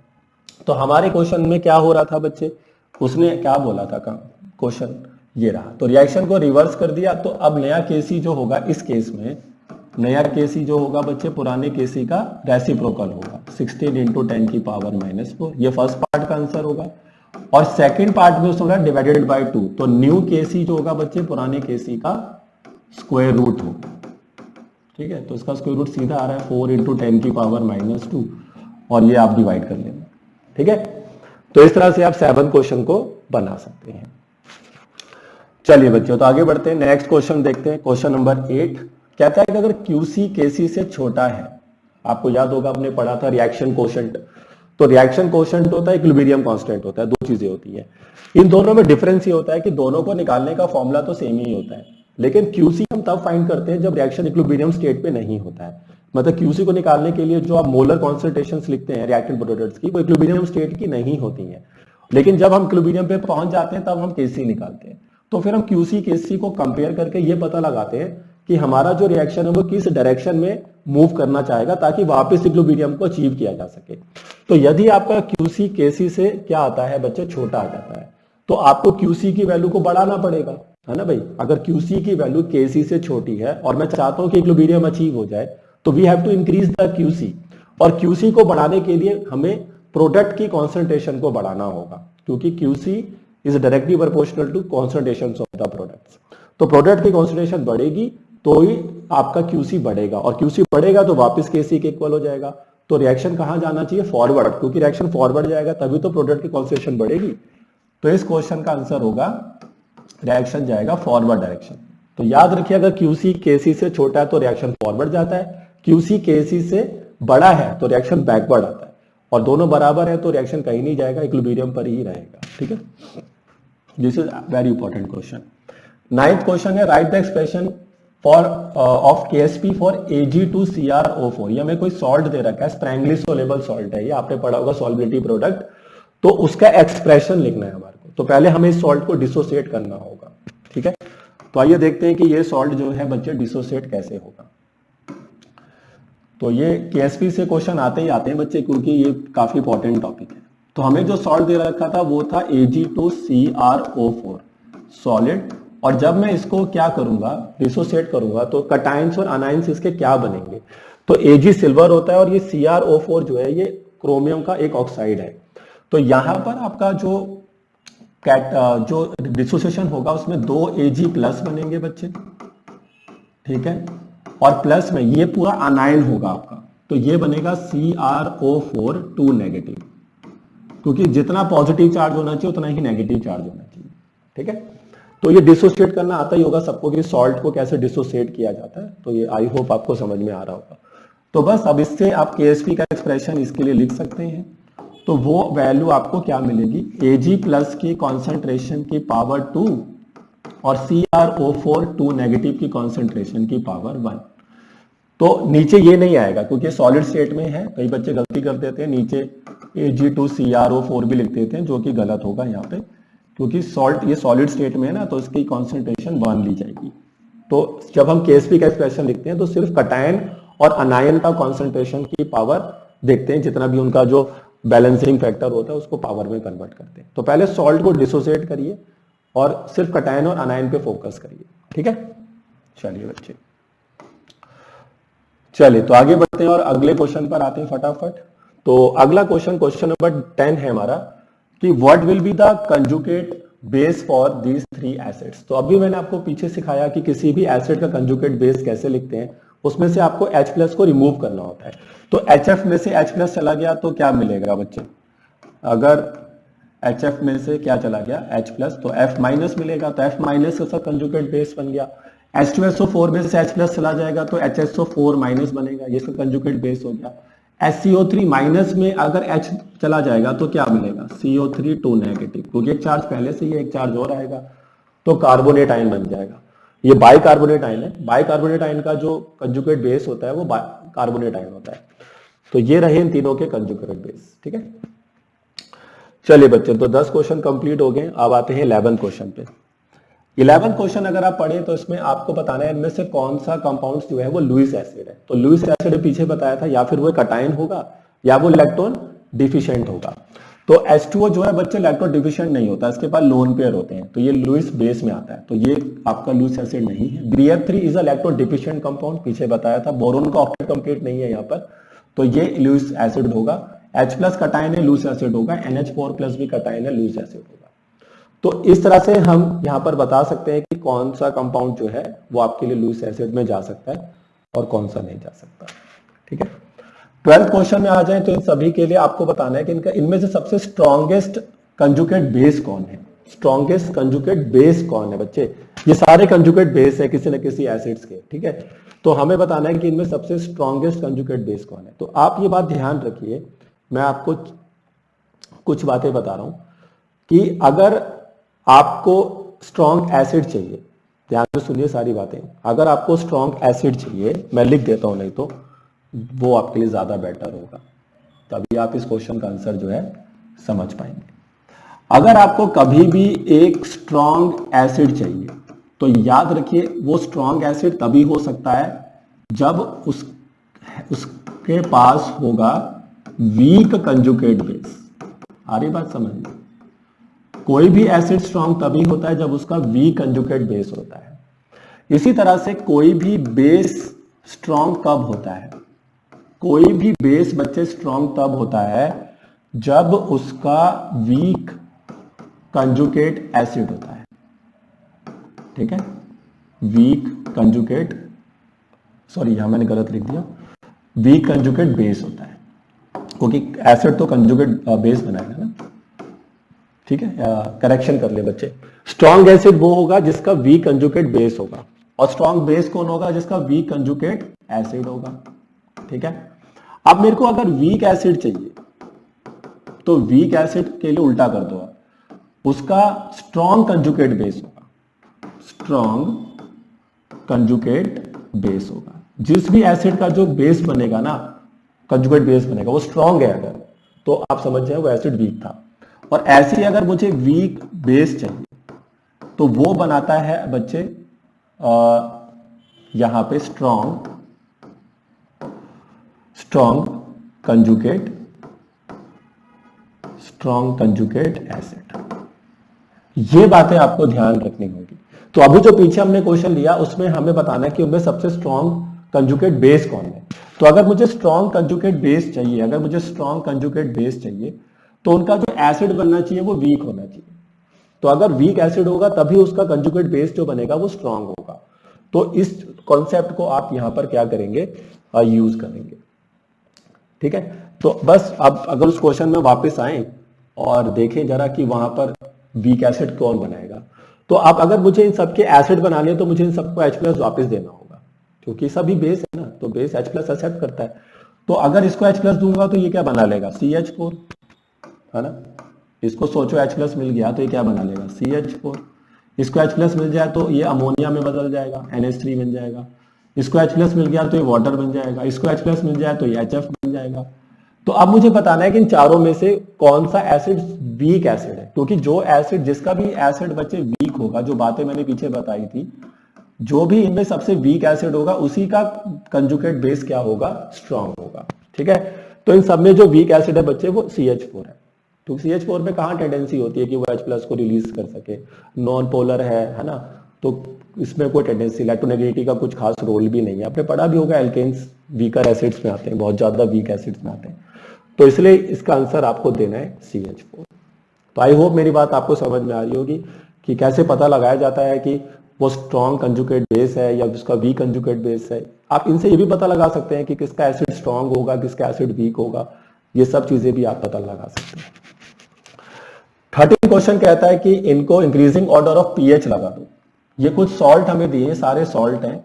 तो हमारे क्वेश्चन में क्या हो रहा था बच्चे, उसने क्या बोला था, क्वेश्चन ये रहा। तो रिएक्शन को रिवर्स कर दिया, तो अब नया केसी जो होगा, इस केस में नया केसी जो होगा बच्चे पुराने केसी का रेसिप्रोकल होगा, 16 इंटू 10 की पावर -4। ये फर्स्ट पार्ट का आंसर होगा। और सेकंड पार्ट में उसने डिवाइडेड बाय 2, तो न्यू केसी जो होगा बच्चे पुराने केसी का स्क्वायर रूट होगा, ठीक है। तो इसका स्क्वायर रूट सीधा आ रहा है 4 इंटू 10 की पावर -2, और ये आप डिवाइड कर लेंगे, ठीक है। तो इस तरह से आप 7 क्वेश्चन को बना सकते हैं। चलिए बच्चों, तो आगे बढ़ते हैं, नेक्स्ट क्वेश्चन देखते हैं। क्वेश्चन नंबर 8 कहता है कि अगर QC KC से छोटा है, आपको याद होगा आपने पढ़ा था रिएक्शन कोशेंट, तो रिएक्शन कोएफिशिएंट होता है, इक्विलिब्रियम कांस्टेंट होता है, दो चीजें होती है। इन दोनों में डिफरेंस ये होता है कि दोनों को निकालने का फॉर्मूला तो सेम ही होता है, लेकिन क्यूसी हम तब फाइंड करते हैं जब रिएक्शन इक्विलिब्रियम स्टेट पे नहीं होता है। मतलब क्यूसी को निकालने के लिए जो आप मोलर कॉन्सेंट्रेशंस लिखते हैं रिएक्टेंट प्रोडक्ट्स की, वो इक्विलिब्रियम स्टेट की नहीं होती है, लेकिन जब हम इक्विलिब्रियम पे पहुंच जाते हैं तब हम केसी निकालते हैं। तो फिर हम क्यूसी केसी को कंपेयर करके ये पता लगाते हैं कि हमारा जो रिएक्शन है वो किस डायरेक्शन में मूव करना चाहेगा ताकि वापस इक्विलिब्रियम को अचीव किया जा सके। तो यदि आपका क्यूसी केसी से क्या आता है बच्चे, छोटा आ जाता है, तो आपको क्यूसी की वैल्यू को बढ़ाना पड़ेगा, है ना भाई। अगर क्यूसी की वैल्यू केसी से छोटी है और मैं चाहता हूं कि इक्विलिब्रियम अचीव हो जाए, तो we have to increase the QC, और क्यूसी को बढ़ाने के लिए हमें प्रोडक्ट की कॉन्सेंट्रेशन को बढ़ाना होगा, क्योंकि Qc is directly proportional to concentration of the products. तो प्रोडक्ट की कॉन्सेंट्रेशन बढ़ेगी तो ही आपका क्यूसी बढ़ेगा, और क्यूसी बढ़ेगा तो वापस केसी के इक्वल हो जाएगा। तो रिएक्शन कहां जाना चाहिए, फॉरवर्ड, क्योंकि रिएक्शन फॉरवर्ड जाएगा तभी तो प्रोडक्ट की कॉन्सेंट्रेशन बढ़ेगी। तो इस क्वेश्चन का आंसर होगा रिएक्शन जाएगा फॉरवर्ड डायरेक्शन। तो याद रखिए, अगर क्यूसी केसी से छोटा है तो रिएक्शन फॉरवर्ड जाता है, क्यूसी केसी से बड़ा है तो रिएक्शन बैकवर्ड आता है, और दोनों बराबर है तो रिएक्शन कहीं नहीं जाएगा, इक्विलिब्रियम पर ही रहेगा। ठीक है, this is very important question. 9th question है, right the expression for of KSP for Ag2CrO4। ये हमें कोई सॉल्ट दे रखा है, स्प्रैंगली सोलेबल सॉल्ट है, ये आपने पढ़ा होगा सॉल्बिलिटी प्रोडक्ट। तो उसका एक्सप्रेशन लिखना है हमारे को, तो पहले हमें इस सॉल्ट को डिसोसिएट करना होगा। ठीक है, तो आइए देखते हैं कि ये सॉल्ट जो है बच्चे डिसोसिएट कैसे होगा। तो ये केएसपी से क्वेश्चन आते ही आते हैं बच्चे, क्योंकि ये काफी इंपॉर्टेंट टॉपिक है। तो हमें जो सॉल्ट दे रखा था वो था Ag2CrO4 सॉलिड, और जब मैं इसको क्या करूंगा, डिसोसिएट करूंगा, तो कटाइंस और अनाइंस इसके क्या बनेंगे। तो Ag सिल्वर होता है और ये CrO4 जो है ये क्रोमियम का एक ऑक्साइड है। तो यहां पर आपका जो डिसोसिएशन होगा उसमें 2 Ag प्लस बनेंगे बच्चे, ठीक है, और प्लस में ये पूरा अनायन होगा आपका, तो ये बनेगा CrO4 2 नेगेटिव, क्योंकि जितना पॉजिटिव चार्ज होना चाहिए उतना ही नेगेटिव चार्ज होना चाहिए। ठीक है, तो ये डिसोसिएट करना आता ही होगा सबको कि सॉल्ट को कैसे डिसोसिएट किया जाता है, तो ये आई होप आपको समझ में आ रहा होगा। तो बस अब इससे आप केएसपी का एक्सप्रेशन इसके लिए लिख सकते हैं। तो वो वैल्यू आपको क्या मिलेगी, Ag प्लस की कॉन्सेंट्रेशन की पावर 2 और CrO4 2 नेगेटिव की कॉन्सेंट्रेशन की पावर 1। तो नीचे ये नहीं आएगा क्योंकि सॉलिड स्टेट में है, कई बच्चे गलती कर देते हैं, नीचे Ag2CrO4 भी लिख देते हैं, जो कि गलत होगा यहाँ पे, क्योंकि सॉल्ट ये सॉलिड स्टेट में है ना, तो इसकी कॉन्सेंट्रेशन 1 ली जाएगी। तो जब हम केएसपी का एक्सप्रेशन लिखते हैं तो सिर्फ कटायन और अनायन का कॉन्सेंट्रेशन की पावर देखते हैं, जितना भी उनका जो बैलेंसिंग फैक्टर होता है उसको पावर में कन्वर्ट करते हैं। तो पहले सॉल्ट को डिसोसिएट करिए और सिर्फ कटायन और अनायन पे फोकस करिए। ठीक है, चलिए बच्चे, चलिए तो आगे बढ़ते हैं और अगले क्वेश्चन पर आते हैं फटाफट। तो अगला क्वेश्चन नंबर 10 है हमारा कि what will be the conjugate base for these 3 acids. तो अभी मैंने आपको पीछे सिखाया कि किसी भी एसिड का कंजुगेट बेस कैसे लिखते हैं, उसमें से आपको H प्लस को रिमूव करना होता है। तो HF में से H प्लस चला गया तो क्या मिलेगा बच्चे, अगर HF में से क्या चला गया H प्लस, तो F माइनस मिलेगा, तो F माइनस का कंजुगेट बेस बन गया। H2SO4 में से H प्लस चला जाएगा तो HSO4 माइनस बनेगा, ये इसका कंजुगेट बेस हो गया। SCO3 माइनस में अगर H चला जाएगा तो क्या मिलेगा, CO3 2 नेगेटिव, क्योंकि एक चार्ज पहले से ही एक चार्ज और आएगा, तो कार्बोनेट आयन बन जाएगा। ये बाइकार्बोनेट आयन है, बाइकार्बोनेट आयन का जो कंजुगेट बेस होता है वो कार्बोनेट आयन होता है। तो ये रहे इन तीनों के कंजुगेट बेस। ठीक है, चलिए बच्चे, तो 10 क्वेश्चन कंप्लीट हो गए। अब आते हैं 11 क्वेश्चन पे। 11 क्वेश्चन अगर आप पढ़े तो इसमें आपको बताना है इनमें से कौन सा कंपाउंड जो है वो लुईस एसिड है। तो लुईस एसिड पीछे बताया था, या फिर वो कटायन होगा या वो इलेक्ट्रॉन डिफिशिएंट होगा। तो H2O जो है बच्चे इलेक्ट्रॉन डिफिशिएंट नहीं होता, इसके पास लोन पेयर होते हैं, तो ये लुईस बेस में आता है, तो ये आपका लुईस एसिड नहीं है। BF3 is a electron deficient compound, पीछे बताया था। बोरोन का ऑक्टेट कंप्लीट नहीं है यहाँ पर, तो ये लुईस एसिड होगा। H प्लस कटायन है, लुईस एसिड होगा। NH4 प्लस भी कटायन है, लुईस एसिड होगा। तो इस तरह से हम यहाँ पर बता सकते हैं कि कौन सा कंपाउंड जो है वो आपके लिए लुईस एसिड में जा सकता है और कौन सा नहीं जा सकता। ठीक है, 12th क्वेश्चन में आ जाए तो इन सभी के लिए आपको बताना है कि इनमें से सबसे स्ट्रॉन्गेस्ट कंजुगेट बेस कौन है। स्ट्रॉन्गेस्ट कंजुगेट बेस कौन है बच्चे, ये सारे कंजुगेट बेस है किसी न किसी एसिड्स के। ठीक है, तो हमें बताना है कि इनमें सबसे स्ट्रॉन्गेस्ट कंजुगेट बेस कौन है। तो आप ये बात ध्यान रखिए, मैं आपको कुछ बातें बता रहा हूं कि अगर आपको स्ट्रॉन्ग एसिड चाहिए, ध्यान से सुनिए सारी बातें, अगर आपको स्ट्रॉन्ग एसिड चाहिए, मैं लिख देता हूं नहीं तो वो आपके लिए ज्यादा बेटर होगा, तभी आप इस क्वेश्चन का आंसर जो है समझ पाएंगे। अगर आपको कभी भी एक स्ट्रॉन्ग एसिड चाहिए तो याद रखिए वो स्ट्रॉन्ग एसिड तभी हो सकता है जब उसके पास होगा वीक कंजुगेट बेस। आ रही बात समझ में? कोई भी एसिड स्ट्रॉन्ग तभी होता है जब उसका वीक कंजुगेट बेस होता है। इसी तरह से कोई भी बेस स्ट्रॉन्ग कब होता है? कोई भी बेस बच्चे स्ट्रॉन्ग तब होता है जब उसका वीक कंजुगेट एसिड होता है। ठीक है, वीक कंजुगेट, सॉरी यहां मैंने गलत लिख दिया, वीक कंजुगेट बेस होता है, क्योंकि एसिड तो कंजुगेट बेस बनाएगा ना। ठीक है, करेक्शन कर ले बच्चे, स्ट्रॉन्ग एसिड वो होगा जिसका वीक कंजुगेट बेस होगा, और स्ट्रॉन्ग बेस कौन होगा? जिसका वीक कंजुगेट एसिड होगा। ठीक है, अब मेरे को अगर वीक एसिड चाहिए तो वीक एसिड के लिए उल्टा कर दो, उसका स्ट्रॉन्ग कंजुगेट बेस होगा, स्ट्रॉन्ग कंजुगेट बेस होगा। जिस भी एसिड का जो बेस बनेगा ना, कंजुगेट बेस बनेगा, वो स्ट्रॉन्ग है अगर, तो आप समझ जाए वो एसिड वीक था। और ऐसे ही अगर मुझे वीक बेस चाहिए तो वो बनाता है बच्चे यहां पे स्ट्रॉन्ग कंजुगेट एसिड। ये बातें आपको ध्यान रखनी होगी। तो अभी जो पीछे हमने क्वेश्चन लिया उसमें हमें बताना है कि उनमें सबसे स्ट्रॉन्ग कंजुगेट बेस कौन है। तो अगर मुझे स्ट्रॉन्ग कंजुगेट बेस चाहिए, तो उनका जो एसिड बनना चाहिए वो वीक होना चाहिए। तो अगर वीक एसिड होगा तभी उसका कंजुगेट बेस जो बनेगा वो स्ट्रॉन्ग होगा। तो इस कॉन्सेप्ट को आप यहां पर क्या करेंगे? यूज करेंगे। ठीक है, तो बस अब अगर उस क्वेश्चन में वापस आए और देखें जरा कि वहां पर वीक एसिड कौन बनाएगा, तो अब अगर मुझे इन सबके एसिड बनाने तो मुझे इन सबको H+ वापस देना होगा, क्योंकि सभी बेस है ना, तो बेस H+ एक्सेप्ट करता है। तो अगर इसको H+ दूंगा तो ये क्या बना लेगा? CH4, है ना। इसको सोचो H+ मिल गया तो ये क्या बना लेगा? CH4। इसको H+ मिल जाए तो ये अमोनिया में बदल जाएगा, NH3 बन जाएगा। इसको H+ मिल गया तो ये वाटर बन जाएगा। इसको H+ मिल जाए तो ये HF बन जाएगा। तो अब मुझे बताना है कि इन चारों में से कौन सा एसिड वीक एसिड है, क्योंकि जो एसिड, जिसका भी एसिड बच्चे वीक होगा, जो बातें मैंने पीछे बताई थी, जो भी इनमें सबसे वीक एसिड होगा उसी का कंजुगेट बेस क्या होगा? स्ट्रॉन्ग होगा। ठीक है, तो इन सब में जो वीक एसिड है बच्चे वो CH4 है। तो CH4 में कहां टेंडेंसी होती है कि वो H+ को रिलीज कर सके? नॉन पोलर है ना, तो इसमें कोई टेंडेंसी, इलेक्ट्रोनेगेटिविटी का कुछ खास रोल भी नहीं है। आपने पढ़ा भी होगा एल्केन्स वीकर एसिड्स में आते हैं, बहुत ज्यादा वीक एसिड्स में आते हैं, तो इसलिए इसका आंसर आपको देना है CH4। तो आई होप मेरी बात आपको समझ में आ रही होगी कि कैसे पता लगाया जाता है कि वो स्ट्रॉन्ग कंजुगेट बेस है या उसका वीक कंजुगेट बेस है। आप इनसे ये भी पता लगा सकते हैं कि किसका एसिड स्ट्रॉन्ग होगा, किसका एसिड वीक होगा, ये सब चीजें भी आप पता लगा सकते हैं। 13 क्वेश्चन कहता है कि इनको इंक्रीजिंग ऑर्डर ऑफ पीएच लगा दो। ये कुछ सॉल्ट हमें दिए, सारे सॉल्ट हैं,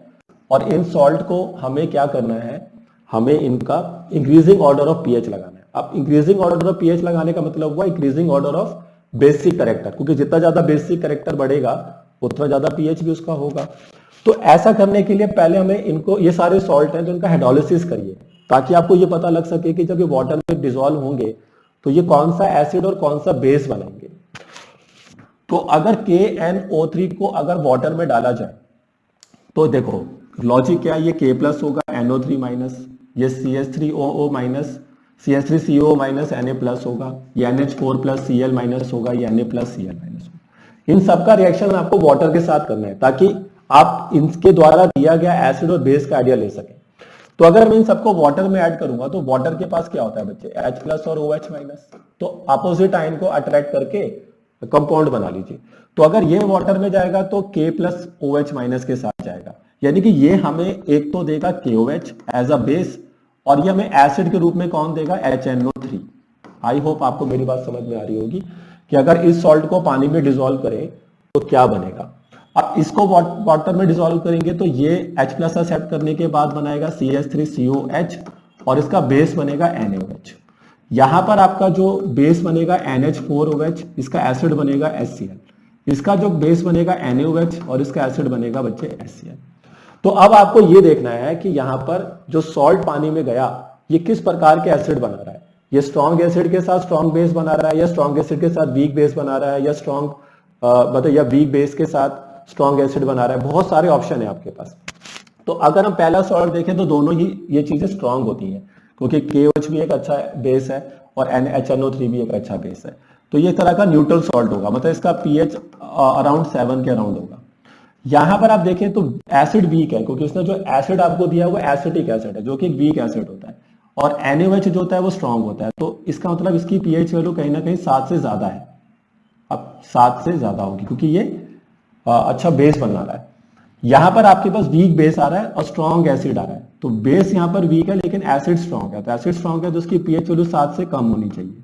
और इन सॉल्ट को हमें क्या करना है? हमें इनका इंक्रीजिंग ऑर्डर ऑफ पीएच लगाना है। अब इंक्रीजिंग ऑर्डर ऑफ पीएच लगाने का मतलब हुआ increasing order of basic character, क्योंकि जितना ज्यादा बेसिक कैरेक्टर बढ़ेगा उतना ज्यादा पीएच भी उसका होगा। तो ऐसा करने के लिए पहले हमें इनको, ये सारे सॉल्ट हैं तो इनका हाइड्रोलिसिस करिए, ताकि आपको ये पता लग सके कि जब ये वाटर में डिसॉल्व होंगे तो ये कौन सा एसिड और कौन सा बेस बनाएंगे। तो अगर KNO3 को अगर वाटर में डाला जाए तो देखो लॉजिक क्या है, ये K+ होगा NO3 माइनस, ये CH3OO minus, CH3CO minus Na+ होगा, ये NH4+ Cl माइनस होगा, ये Na+ Cl माइनस होगा। इन सबका रिएक्शन आपको वाटर के साथ करना है ताकि आप इनके द्वारा दिया गया एसिड और बेस का आइडिया ले सकें। तो अगर मैं इन सबको वाटर में ऐड करूंगा तो वाटर के पास क्या होता है बच्चे? H+ और OH माइनस, तो अपोजिट आयन को अट्रैक्ट करके कंपाउंड बना लीजिए। तो अगर ये वाटर में जाएगा तो K+ OH माइनस के साथ जाएगा, यानी कि ये हमें एक तो देगा KOH एज अ बेस, और ये हमें एसिड के रूप में कौन देगा? HNO3। आई होप आपको मेरी बात समझ में आ रही होगी कि अगर इस सॉल्ट को पानी में डिसॉल्व करें तो क्या बनेगा। अब इसको वाटर में डिसॉल्व करेंगे तो ये H+ एक्सेप्ट करने के बाद बनाएगा CH3COH, और इसका बेस बनेगा NaOH। यहां पर आपका जो बेस बनेगा NH4OH, इसका एसिड बनेगा HCl, इसका जो बेस बनेगा NaOH और इसका एसिड बनेगा बच्चे HCl। तो अब आपको ये देखना है कि यहां पर जो सॉल्ट पानी में गया ये किस प्रकार के एसिड बना रहा है, ये स्ट्रॉन्ग एसिड के साथ स्ट्रॉन्ग बेस बना रहा है, या स्ट्रॉन्ग एसिड के साथ वीक बेस बना रहा है, या स्ट्रॉन्ग मतलब या वीक बेस के साथ स्ट्रॉन्ग एसिड बना रहा है। बहुत सारे ऑप्शन है आपके पास। तो अगर हम पहला सॉल्ट देखें तो दोनों ही ये चीजें स्ट्रॉन्ग होती हैं, क्योंकि KOH भी एक अच्छा बेस है और HNO3 भी एक अच्छा बेस है। तो ये तरह का न्यूट्रल सॉल्ट होगा, मतलब इसका pH अराउंड 7 के अराउंड होगा। यहां पर आप देखें तो एसिड वीक है, क्योंकि उसने जो एसिड आपको दिया है वो एसिटिक एसिड है, जो कि एक वीक एसिड होता है, और NaOH जो होता है वो स्ट्रॉन्ग होता है। तो इसका मतलब इसकी pH वैल्यू कहीं ना कहीं 7 से ज्यादा है। अब 7 से ज्यादा होगी, क्योंकि ये अच्छा बेस बना रहा है। यहां पर आपके पास वीक बेस आ रहा है और स्ट्रॉन्ग एसिड आ रहा है, तो बेस यहां पर वीक है लेकिन एसिड स्ट्रॉन्ग है, तो एसिड स्ट्रॉन्ग है तो उसकी pH वैल्यू 7 से कम होनी चाहिए।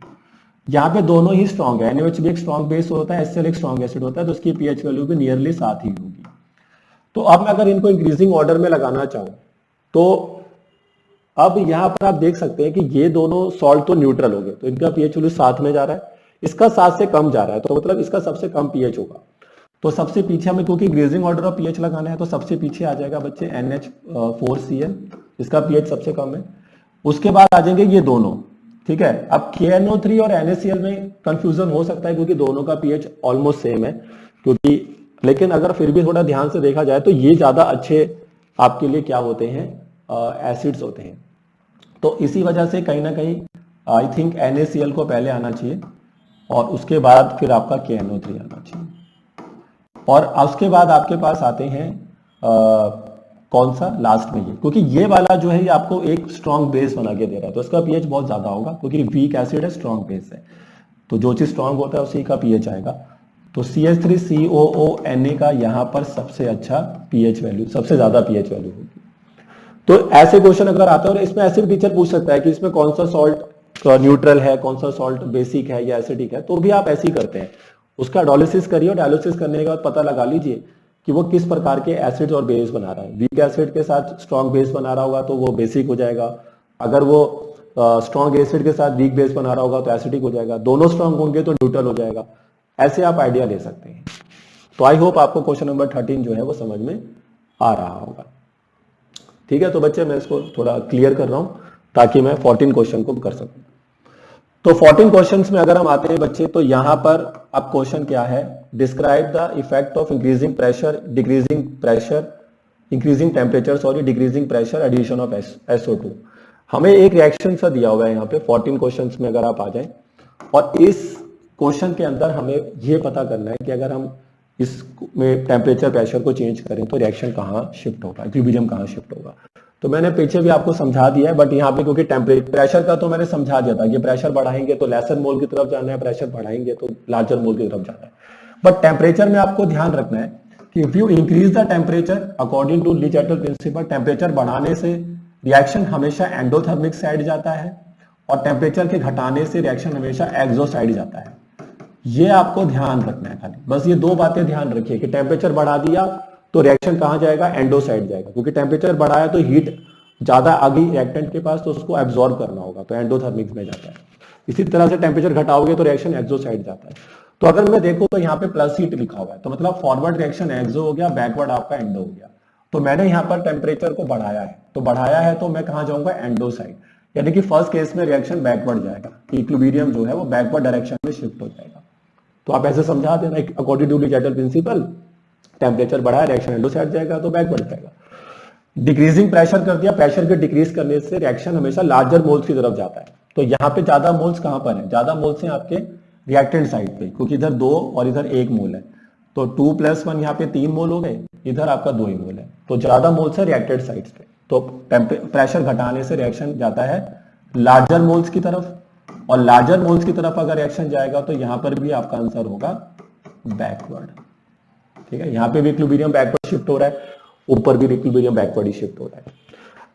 यहाँ पे दोनों ही स्ट्रॉन्ग है, NaOH भी एक स्ट्रॉन्ग बेस होता है, HCl एक स्ट्रॉन्ग एसिड होता है, तो उसकी pH वैल्यू भी नियरली 7 ही होगी। तो अब मैं अगर इनको इंक्रीजिंग ऑर्डर में लगाना चाहूं तो अब यहां पर आप देख सकते हैं कि ये दोनों सॉल्ट तो न्यूट्रल हो गए, तो इनका pH वैल्यू 7 में जा रहा है, इसका 7 से कम जा रहा है, तो मतलब इसका सबसे कम pH होगा। तो सबसे पीछे हमें क्योंकि इंक्रीजिंग ऑर्डर ऑफ pH लगाना है, तो सबसे पीछे आ जाएगा बच्चे NH4Cl, इसका pH सबसे कम है। उसके बाद आ जाएंगे ये दोनों, ठीक है। अब KNO3 और NaCl में कंफ्यूजन हो सकता है क्योंकि दोनों का pH ऑलमोस्ट सेम है, क्योंकि लेकिन अगर फिर भी थोड़ा ध्यान से देखा जाए तो ये ज्यादा अच्छे आपके लिए क्या होते हैं, एसिड्स होते हैं। तो इसी वजह से कहीं ना कहीं आई थिंक NaCl को पहले आना चाहिए और उसके बाद फिर आपका KNO3 आना चाहिए, और उसके बाद आपके पास आते हैं कौन सा लास्ट में ये, क्योंकि ये वाला जो है ये आपको एक स्ट्रॉन्ग बेस बना के दे रहा है, तो इसका pH बहुत ज्यादा होगा, क्योंकि वीक एसिड है स्ट्रॉन्ग बेस है, तो जो चीज स्ट्रॉन्ग होता है उसी का pH आएगा। तो CH3COONa का यहाँ पर सबसे अच्छा pH वैल्यू, सबसे ज्यादा pH वैल्यू होगी। तो ऐसे क्वेश्चन अगर आता है, और इसमें ऐसे भी टीचर पूछ सकता है कि इसमें कौन सा सॉल्ट न्यूट्रल है, कौन सा सॉल्ट बेसिक है या एसिडिक है, तो भी आप ऐसे ही करते हैं, उसका डायलिसिस करिए और डायलिसिस करने के बाद पता लगा लीजिए कि वो किस प्रकार के एसिड और बेस बना रहा है। वीक एसिड के साथ स्ट्रॉन्ग बेस बना रहा होगा तो वो बेसिक हो जाएगा, अगर वो स्ट्रॉन्ग एसिड के साथ वीक बेस बना रहा होगा तो एसिडिक हो जाएगा, दोनों स्ट्रॉन्ग होंगे तो न्यूट्रल हो जाएगा। ऐसे आप आइडिया ले सकते हैं। तो आई होप आपको क्वेश्चन नंबर 13 जो है वो समझ में आ रहा होगा। ठीक है, तो बच्चे मैं इसको थोड़ा क्लियर कर रहा हूं ताकि मैं 14 क्वेश्चन को कर सकूं। तो 14 क्वेश्चंस में अगर हम आते हैं बच्चे, तो यहां पर अब क्वेश्चन क्या है, describe the effect of increasing pressure, decreasing pressure, increasing temperature, sorry decreasing pressure, addition of SO2। हमें एक रिएक्शन सा दिया हुआ है यहाँ पे 14 क्वेश्चंस में, अगर आप आ जाए, और इस क्वेश्चन के अंदर हमें यह पता करना है कि अगर हम इसमें टेम्परेचर प्रेशर को चेंज करें तो रिएक्शन कहाँ शिफ्ट होगा, इक्विलिब्रियम कहाँ शिफ्ट होगा। तो मैंने पीछे भी आपको समझा दिया है, बट यहाँ पे क्योंकि टेम्परेचर प्रेशर का तो मैंने समझा दिया था कि प्रेशर बढ़ाएंगे तो लेसर मोल की तरफ जाना है, प्रेशर बढ़ाएंगे तो लार्जर मोल की तरफ जाना है। बट टेम्परेचर में आपको ध्यान रखना है कि if you increase the temperature according to Le Chatelier principle, temperature बढ़ाने से रिएक्शन हमेशा एंडोथर्मिक साइड जाता है और टेम्परेचर के घटाने से रिएक्शन हमेशा एक्सो साइड जाता है। ये आपको ध्यान रखना है, खाली बस ये दो बातें ध्यान रखिए कि टेम्परेचर बढ़ा दिया तो रिएक्शन कहां जाएगा, एंडो साइड जाएगा, क्योंकि टेम्परेचर बढ़ाया तो हीट ज्यादा आ गई रिएक्टेंट के पास तो उसको एब्जॉर्ब करना होगा, तो एंडोथर्मिक में जाता है। इसी तरह से टेम्परेचर घटाओगे तो रिएक्शन एक्सो साइड जाता है। तो अगर मैं देखूं तो यहाँ पे प्लस हीट लिखा हुआ है, तो मतलब फॉरवर्ड रिएक्शन एक्सो हो गया, बैकवर्ड आपका एंडो हो गया। तो मैंने यहाँ पर टेम्परेचर को बढ़ाया है, तो बढ़ाया है तो मैं कहां जाऊंगा, एंडो साइड, यानी कि फर्स्ट केस में रिएक्शन बैकवर्ड जाएगा, इक्विलिब्रियम जो है वो बैकवर्ड डायरेक्शन में शिफ्ट हो जाएगा। तो आप ऐसे समझा देना, according to Le Chatelier principle temperature बढ़ाया रिएक्शन एंडो साइड जाएगा तो बैकवर्ड जाएगा। डिक्रीजिंग प्रेशर कर दिया, प्रेशर के डिक्रीज करने से रिएक्शन हमेशा लार्जर मोल्स की तरफ जाता है। तो यहाँ पे ज्यादा मोल्स कहां पर है, ज्यादा मोल्स हैं आपके रिएक्टेंट साइड पे, क्योंकि इधर 2 और इधर 1 मोल है, तो 2 + 1 यहाँ पे 3 मोल हो गए, इधर आपका 2 ही मोल है, तो ज्यादा मोल्स है रिएक्टेंट साइड पे। तो प्रेशर घटाने से रिएक्शन जाता है लार्जर मोल्स की तरफ, और लार्जर मोल्स की तरफ अगर रिएक्शन जाएगा तो यहां पर भी आपका आंसर होगा बैकवर्ड। ठीक है, यहां पे भी इक्विलिब्रियम बैकवर्ड शिफ्ट हो रहा है, ऊपर भी इक्विलिब्रियम बैकवर्ड ही शिफ्ट हो रहा है।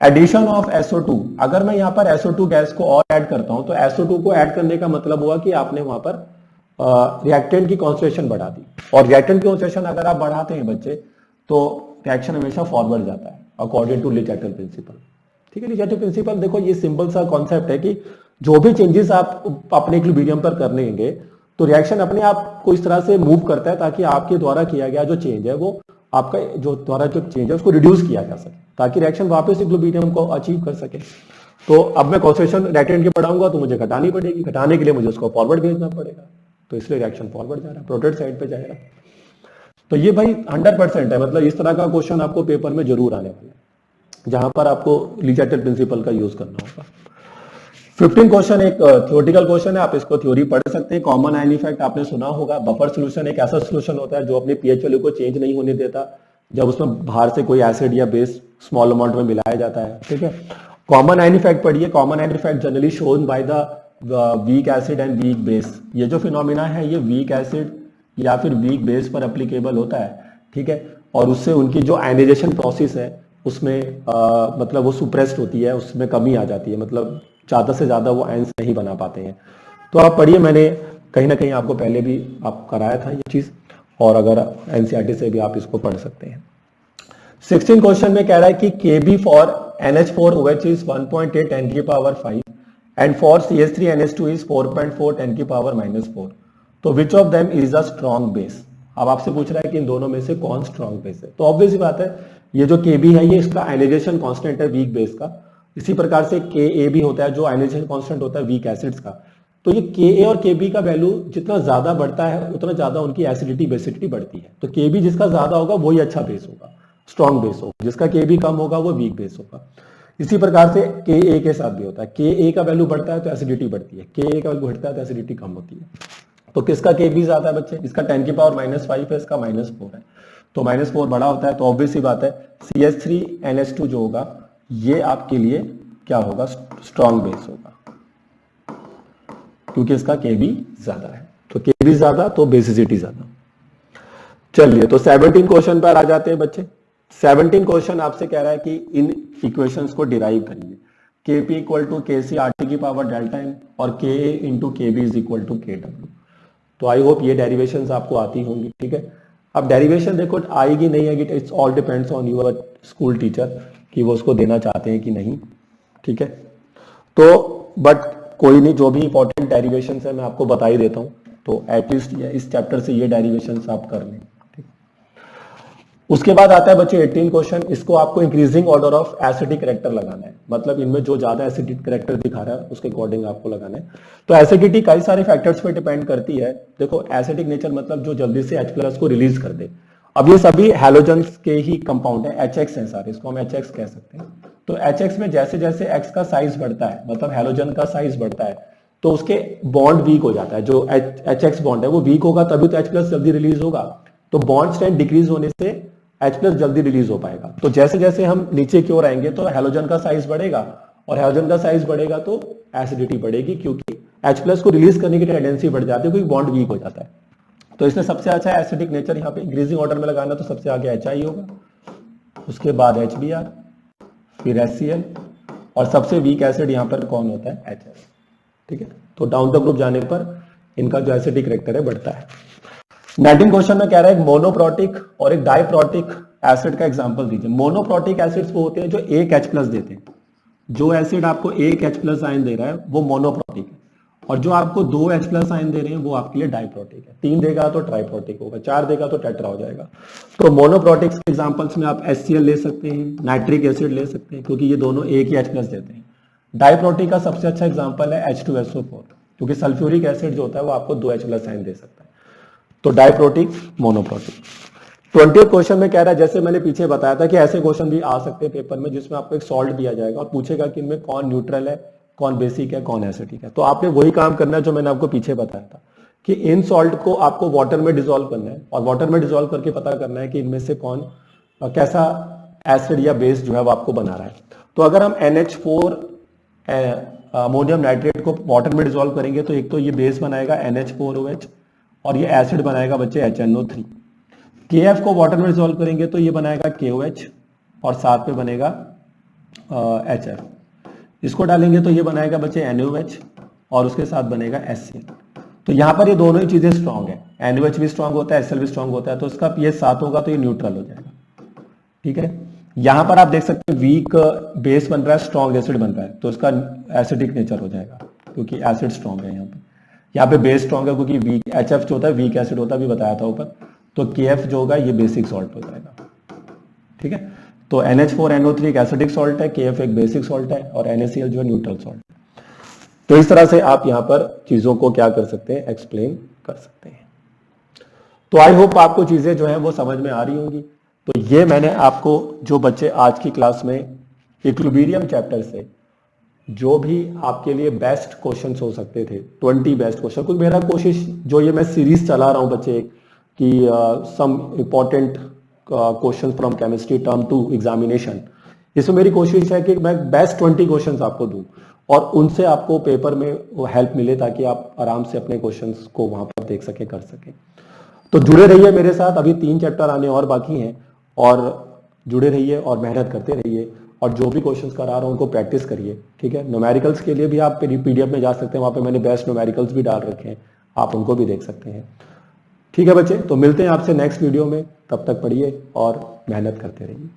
एडिशन ऑफ SO2, अगर मैं यहां पर SO2 गैस को और ऐड करता हूं तो SO2 को ऐड करने का मतलब हुआ कि आपने वहां पर रिएक्टेंट की कॉन्सेंट्रेशन बढ़ा दी, और रिएक्टेंट की कॉन्सेंट्रेशन अगर आप बढ़ाते हैं बच्चे तो रिएक्शन हमेशा फॉरवर्ड जाता है according to Le Chatelier principle. ठीक है, ली चैटल प्रिंसिपल देखो ये सिंपल सा कॉन्सेप्ट है कि जो भी चेंजेस आप अपने इक्विलिब्रियम पर करनेंगे तो रिएक्शन अपने आप को इस तरह से मूव करता है ताकि आपके द्वारा किया गया जो चेंज है वो आपका जो द्वारा जो चेंज है उसको रिड्यूस किया जा सके ताकि रिएक्शन वापस इक्विलिब्रियम को अचीव कर सके। तो अब मैं कॉन्सेंट्रेशन राइट हैंड की बढ़ाऊंगा तो मुझे घटानी पड़ेगी, घटाने के लिए मुझे उसको फॉरवर्ड भेजना पड़ेगा, तो इसलिए रिएक्शन फॉरवर्ड जा रहा है, प्रोटेक्ट साइड पे जाएगा। तो ये भाई 100% है, मतलब इस तरह का क्वेश्चन आपको पेपर में जरूर आने वाला है जहां पर आपको ली-चार्टेड प्रिंसिपल का यूज करना होगा। 15 क्वेश्चन एक थ्योरेटिकल क्वेश्चन है, आप इसको थ्योरी पढ़ सकते हैं। कॉमन आयन इफेक्ट आपने सुना होगा। बफर सोल्यूशन एक ऐसा सोल्यूशन होता है जो अपने पीएच वैल्यू को चेंज नहीं होने देता जब उसमें बाहर से कोई एसिड या बेस स्मॉल अमाउंट में मिलाया जाता है, ठीक है। कॉमन आयन इफेक्ट पढ़िए। Common ion effect generally shown by the weak acid and weak base. ये जो फिनोमिना है ये वीक एसिड या फिर वीक बेस पर एप्लीकेबल होता है, ठीक है। और उससे उनकी जो आयनाइजेशन प्रोसेस है उसमें मतलब वो सुप्रेस्ड होती है, उसमें कमी आ जाती है, मतलब ज्यादा से ज्यादा वो आयंस नहीं बना पाते हैं। तो आप पढ़िए, मैंने कहीं ना कहीं आपको पहले भी आप कराया था ये चीज, और अगर एनसीईआरटी से भी आप इसको पढ़ सकते हैं। 16 क्वेश्चन में कह रहा है कि Kb फॉर NH4OH इज 1.8 10 की power 5 and for CH3NH2 is 4.4 10 की पावर -4। तो which of them is a strong base. अब आपसे पूछ रहा है कि इन दोनों में से कौन स्ट्रॉन्ग बेस है। तो ऑब्वियस ही बात है, ये जो Kb है ये इसका आयनाइजेशन कांस्टेंट है वीक बेस का। इसी प्रकार से Ka भी होता है जो आयनाइजेशन कांस्टेंट होता है वीक एसिड्स का। तो ये Ka और Kb का वैल्यू जितना ज्यादा बढ़ता है उतना ज्यादा उनकी एसिडिटी बेसिडिटी बढ़ती है। तो Kb जिसका ज्यादा होगा वही अच्छा बेस होगा, स्ट्रॉन्ग बेस होगा। जिसका Kb कम होगा वो वीक बेस होगा। इसी प्रकार से Ka के साथ भी होता है। Ka का वैल्यू बढ़ता है तो एसिडिटी बढ़ती है, Ka का वैल्यू घटता है तो एसिडिटी कम होती है। तो किसका Kb ज्यादा है बच्चे? इसका 10 की पावर -5 है, इसका -4 है। तो -4 बड़ा होता है, तो ऑब्वियस सी बात है CH3NH2 जो होगा ये आपके लिए क्या होगा? स्ट्रॉन्ग बेस होगा, क्योंकि इसका Kb ज्यादा है। तो Kb ज्यादा तो बेसिसिटी ज्यादा। चलिए, तो 17 क्वेश्चन पर आ जाते हैं बच्चे। 17 क्वेश्चन आपसे कह रहा है कि इन इक्वेशंस को डिराइव करिए। Kp equal to KC RT की पावर डेल्टा m और Ka into Kb is equal to Kw। तो आई होप ये डेरिवेशंस आपको आती होंगी, ठीक है। अब डेरिवेशन देखो आएगी नहीं आएगी, it's all depends on your school teacher कि वो उसको देना चाहते हैं कि नहीं, ठीक है। तो बट कोई नहीं, जो भी इंपॉर्टेंट डेरिवेशंस है मैं आपको बता ही देता हूँ। तो एटलीस्ट इस चैप्टर से ये डेरिवेशंस आप कर लें। उसके बाद आता है बच्चे 18 क्वेश्चन। इसको आपको increasing order of acidic character लगाना है, मतलब इनमें जो ज्यादा एसिडिक कैरेक्टर दिखा रहा है उसके अकॉर्डिंग आपको लगाना है। तो एसिडिटी कई सारे फैक्टर्स पे डिपेंड करती है। देखो एसिडिक नेचर मतलब जो जल्दी से H+ को रिलीज कर दे। अब ये सभी हैलोजेंस के ही कंपाउंड है, HX है सारे, इसको हम HX कह सकते हैं। तो HX में जैसे जैसे X का साइज बढ़ता है, मतलब हैलोजन का साइज बढ़ता है, तो उसके बॉन्ड वीक हो जाता है। जो HX बॉन्ड है वो वीक होगा तभी तो H+ जल्दी रिलीज होगा। तो बॉन्ड स्ट्रेंथ डिक्रीज होने से H+ जल्दी रिलीज हो पाएगा। तो जैसे जैसे हम नीचे की ओर आएंगे तो हैलोजन का साइज बढ़ेगा, और हैलोजन का साइज बढ़ेगा तो एसिडिटी बढ़ेगी, क्योंकि H+ को रिलीज करने की टेंडेंसी बढ़ जाती है क्योंकि बॉन्ड वीक हो जाता है। तो इसमें सबसे अच्छा एसिडिक नेचर यहाँ पे इंक्रीजिंग ऑर्डर में लगाना, तो सबसे आगे HI होगा, उसके बाद HBr, फिर HCl, और सबसे वीक एसिड यहाँ पर कौन होता है? HS, ठीक है। तो डाउन द ग्रुप जाने पर इनका जो एसिडिक कैरेक्टर है बढ़ता है। 19 क्वेश्चन में कह रहा है एक मोनोप्रोटिक और एक डाइप्रोटिक एसिड का एग्जांपल दीजिए। मोनोप्रोटिक एसिड्स वो होते हैं जो एक H+ देते हैं। जो एसिड आपको एक H+ आयन दे रहा है वो मोनोप्रोटिक है, और जो आपको 2 H+ आयन दे रहे हैं वो आपके लिए डाइप्रोटिक है। 3 देगा तो ट्राइप्रोटिक होगा, 4 देगा तो टेट्रा हो जाएगा। तो मोनोप्रोटिक्स के एग्जांपल्स में आप HCl ले सकते हैं, नाइट्रिक एसिड ले सकते हैं, क्योंकि ये दोनों एक ही H+ देते हैं। डाइप्रोटिक का सबसे अच्छा एग्जाम्पल है H2SO4, क्योंकि सल्फ्यूरिक एसिड जो होता है वो आपको 2 H+ आयन दे सकता है। तो डाइप्रोटिक, मोनोप्रोटिक। 20th क्वेश्चन में कह रहा है, जैसे मैंने पीछे बताया था कि ऐसे क्वेश्चन भी आ सकते हैं पेपर में जिसमें आपको एक सॉल्ट दिया जाएगा और पूछेगा कि इनमें कौन न्यूट्रल है, कौन बेसिक है, कौन एसिडिक है। तो आपने वही काम करना है जो मैंने आपको पीछे बताया था कि इन सॉल्ट को आपको वाटर में डिसॉल्व करना है, और वाटर में डिसॉल्व करके पता करना है कि इनमें से कौन कैसा एसिड या बेस जो है वो आपको बना रहा है। तो अगर हम NH4 अमोनियम नाइट्रेट को वाटर में डिसॉल्व करेंगे तो एक तो ये बेस बनाएगा NH4OH, और ये एसिड बनाएगा बच्चे HNO3। KF को वाटर में डिसॉल्व करेंगे तो ये बनाएगा KOH, और साथ में बनेगा HF। इसको डालेंगे तो ये बनाएगा बच्चे NaOH, और उसके साथ बनेगा HCl। तो यहाँ पर ये दोनों ही चीजें स्ट्रांग है, NaOH भी स्ट्रांग होता है, HCl भी स्ट्रांग होता है, तो इसका pH 7 होगा तो ये न्यूट्रल हो जाएगा, ठीक है। यहाँ पर आप देख सकते हैं वीक बेस बन रहा है, स्ट्रॉन्ग एसिड बन रहा है, तो इसका एसिडिक नेचर हो जाएगा, क्योंकि एसिड स्ट्रॉन्ग है यहाँ पे बेस स्ट्रॉन्ग है क्योंकि वीक HF जो होता है वीक एसिड होता है, अभी बताया था ऊपर। तो KF जो होगा ये बेसिक सॉल्ट हो जाएगा, ठीक है। तो NH4NO3 एक एसिडिक सॉल्ट है, KF एक बेसिक सॉल्ट है और NaCl जो है न्यूट्रल सॉल्ट। तो इस तरह से आप यहाँ पर चीजों को क्या कर सकते हैं, एक्सप्लेन कर सकते हैं। तो आई होप आपको चीजें जो है वो समझ में आ रही होंगी। तो ये मैंने आपको जो बच्चे आज की क्लास में इक्विलिब्रियम चैप्टर से जो भी आपके लिए बेस्ट क्वेश्चंस हो सकते थे, 20 बेस्ट क्वेश्चन, क्योंकि मेरा कोशिश जो ये मैं सीरीज चला रहा हूं बच्चे कि some important question from chemistry term two examination, इसमें मेरी कोशिश है कि मैं बेस्ट 20 क्वेश्चंस आपको दूं और उनसे आपको पेपर में वो हेल्प मिले ताकि आप आराम से अपने क्वेश्चंस को वहां पर देख सके, कर सके। तो जुड़े रहिए मेरे साथ, अभी 3 चैप्टर आने और बाकी हैं और जुड़े रहिए और मेहनत करते रहिए और जो भी क्वेश्चंस करा रहा हूं उनको प्रैक्टिस करिए, ठीक है। न्यूमेरिकल्स के लिए भी आप PDF में जा सकते हैं, वहां पे मैंने बेस्ट न्यूमेरिकल्स भी डाल रखे हैं, आप उनको भी देख सकते हैं, ठीक है बच्चे। तो मिलते हैं आपसे नेक्स्ट वीडियो में, तब तक पढ़िए और मेहनत करते रहिए।